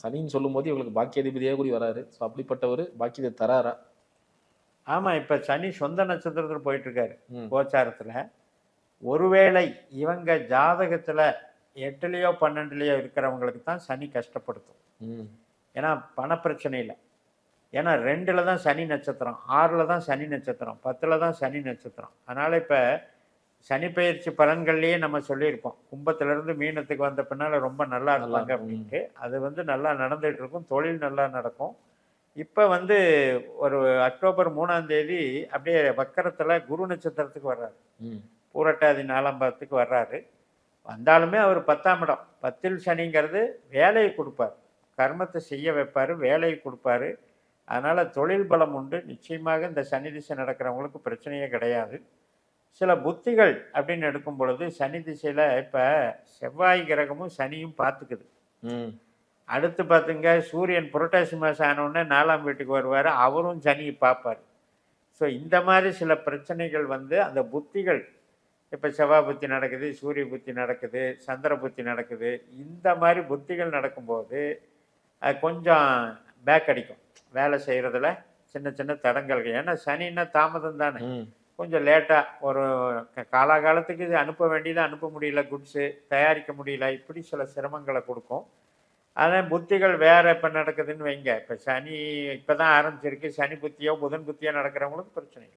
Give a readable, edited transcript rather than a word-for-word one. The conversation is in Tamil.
சனின்னு சொல்லும்போது இவங்களுக்கு பாக்கியாதிபதியா கூடி வராரு. ஸோ அப்படிப்பட்டவரு பாக்கியத்தை தராரா? ஆமாம், இப்போ சனி சொந்த நட்சத்திரத்தில் போயிட்டு இருக்காரு ம். கோச்சாரத்தில். ஒருவேளை இவங்க ஜாதகத்தில் 8லயோ 12லயோ இருக்கிறவங்களுக்கு தான் சனி கஷ்டப்படுத்தும். ம். ஏன்னா பணப்பிரச்சனை இல்லை. ஏன்னா 2ல் தான் சனி நட்சத்திரம், 6ல் தான் சனி நட்சத்திரம், 10ல் தான் சனி நட்சத்திரம். அதனால் இப்போ சனி பயிற்சி பலன்கள்லேயே நம்ம சொல்லியிருப்போம், கும்பத்திலேருந்து மீனத்துக்கு வந்த பின்னால் ரொம்ப நல்லா இருப்பாங்க அப்படின்ட்டு. அது வந்து நல்லா நடந்துகிட்டு இருக்கும், தொழில் நல்லா நடக்கும். இப்போ வந்து ஒரு அக்டோபர் 3ஆம் தேதி அப்படியே வக்கரத்தில் குரு நட்சத்திரத்துக்கு வர்றாரு. பூரட்டாதி 4ஆம் பாதத்துக்கு வர்றாரு. வந்தாலுமே அவர் 10ஆம் இடம், 10ல் சனிங்கிறது வேலையை கொடுப்பார், கர்மத்தை செய்ய வைப்பார், வேலையை கொடுப்பாரு. அதனால் தொழில் பலம் உண்டு. நிச்சயமாக இந்த சனி திசை நடக்கிறவங்களுக்கு பிரச்சனையே கிடையாது. சில புத்திகள் அப்படின்னு எடுக்கும் பொழுது சனி திசையில் இப்போ செவ்வாய் கிரகமும் சனியும் பார்த்துக்குது. அடுத்து பார்த்துங்க, சூரியன் புரட்டாசி மாதம் ஆனவுடனே 4ஆம் வீட்டுக்கு வருவார், அவரும் சனியை பார்ப்பார். ஸோ இந்த மாதிரி சில பிரச்சனைகள் வந்து அந்த புத்திகள், இப்போ செவ்வாய் புத்தி நடக்குது, சூரிய புத்தி நடக்குது, சந்திர புத்தி நடக்குது, இந்த மாதிரி புத்திகள் நடக்கும்போது அது கொஞ்சம் பேக் அடிக்கும் வேலை செய்கிறதுல, சின்ன சின்ன தடங்கல்கள். ஏன்னா சனின்னா தாமதம் தானே, கொஞ்சம் லேட்டாக ஒரு காலாகாலத்துக்கு இது அனுப்ப வேண்டியதை அனுப்ப முடியல, குட்ஸு தயாரிக்க முடியல, இப்படி சில சிரமங்களை கொடுக்கும். அதான் புத்திகள் வேறு இப்போ நடக்குதுன்னு வைங்க. இப்போ சனி இப்போ தான் ஆரம்பிச்சிருக்கு, சனி புத்தியோ புதன் புத்தியோ நடக்கிறவங்களுக்கு பிரச்சனை இல்லை.